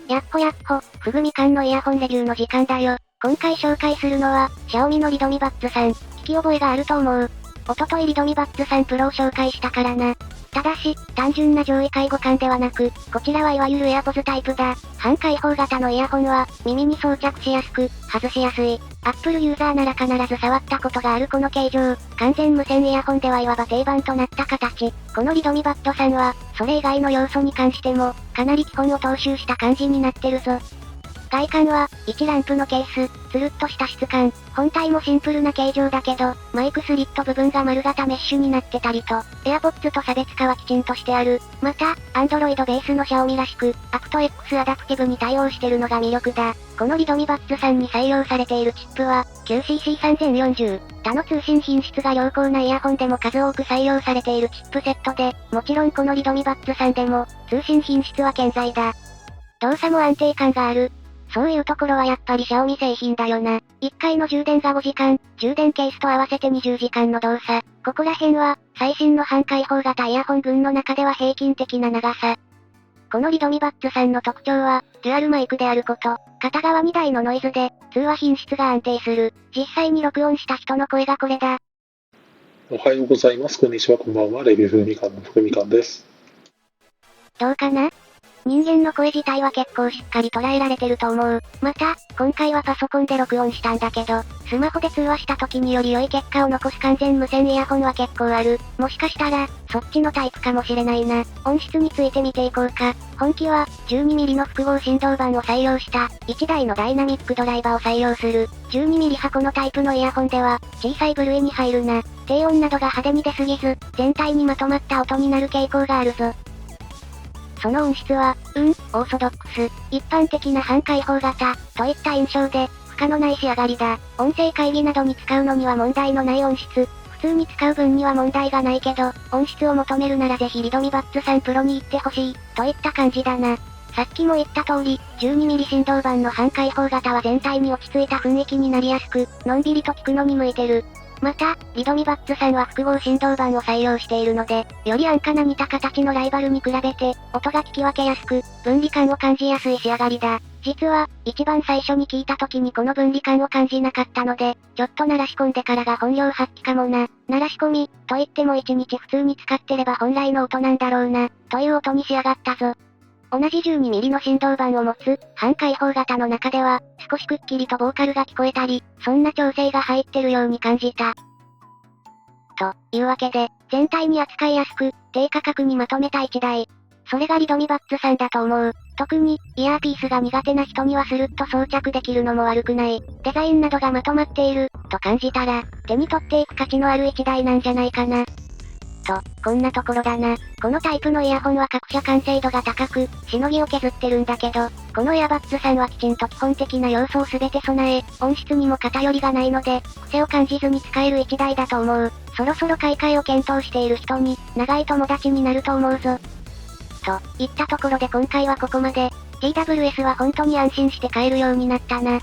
やっほやっほ、ふぐみかんのイヤホンレビューの時間だよ。今回紹介するのは、シャオミのリドミバッツさん。聞き覚えがあると思う。おとといリドミバッツさんプロを紹介したからな。ただし、単純な上位介護感ではなく、こちらはいわゆるエアポズタイプだ。半開放型のイヤホンは、耳に装着しやすく、外しやすい。Apple ユーザーなら必ず触ったことがあるこの形状。完全無線イヤホンではいわば定番となった形。このリドミバットさんは、それ以外の要素に関しても、かなり基本を踏襲した感じになってるぞ。外観は、1ランプのケース、つるっとした質感。本体もシンプルな形状だけど、マイクスリット部分が丸型メッシュになってたりと、AirPods と差別化はきちんとしてある。また、Android ベースのシャオミらしく、aptX アダプティブに対応してるのが魅力だ。このリドミバッツさんに採用されているチップは、QCC3040。他の通信品質が良好なイヤホンでも数多く採用されているチップセットで、もちろんこのリドミバッツさんでも、通信品質は健在だ。動作も安定感がある。そういうところはやっぱりシャオミ製品だよな。1回の充電が5時間、充電ケースと合わせて20時間の動作。ここら辺は、最新の半開放型イヤホン群の中では平均的な長さ。このリドミバッツさんの特徴は、デュアルマイクであること。片側2台のノイズで、通話品質が安定する。実際に録音した人の声がこれだ。おはようございます。こんにちは。こんばんは。レビューふぐみかんのふぐみかんです。どうかな？人間の声自体は結構しっかり捉えられてると思う。また、今回はパソコンで録音したんだけど、スマホで通話した時により良い結果を残す完全無線イヤホンは結構ある。もしかしたら、そっちのタイプかもしれないな。音質について見ていこうか。本機は、12mm の複合振動板を採用した、1台のダイナミックドライバーを採用する。12mm 箱のタイプのイヤホンでは、小さい部類に入るな。低音などが派手に出すぎず、全体にまとまった音になる傾向があるぞ。その音質は、オーソドックス、一般的な半開放型、といった印象で、負荷のない仕上がりだ。音声会議などに使うのには問題のない音質。普通に使う分には問題がないけど、音質を求めるならぜひリドミバッツさんプロに行ってほしい、といった感じだな。さっきも言った通り、12mm 振動板の半開放型は全体に落ち着いた雰囲気になりやすく、のんびりと聞くのに向いてる。また、リドミバッツさんは複合振動板を採用しているので、より安価な似た形のライバルに比べて、音が聞き分けやすく、分離感を感じやすい仕上がりだ。実は、一番最初に聞いた時にこの分離感を感じなかったので、ちょっと鳴らし込んでからが本領発揮かもな。鳴らし込み、と言っても1日普通に使ってれば本来の音なんだろうな、という音に仕上がったぞ。同じ 12mm の振動板を持つ、半開放型の中では、少しくっきりとボーカルが聞こえたり、そんな調整が入ってるように感じた。というわけで、全体に扱いやすく、低価格にまとめた1台。それがリドミバッツさんだと思う。特に、イヤーピースが苦手な人にはスルッと装着できるのも悪くない。デザインなどがまとまっている、と感じたら、手に取っていく価値のある1台なんじゃないかな。と、こんなところだな。このタイプのイヤホンは各社完成度が高く、しのぎを削ってるんだけど、このエアバッツさんはきちんと基本的な要素をすべて備え、音質にも偏りがないので、癖を感じずに使える1台だと思う。そろそろ買い替えを検討している人に、長い友達になると思うぞ。と、いったところで今回はここまで。TWS は本当に安心して買えるようになったな。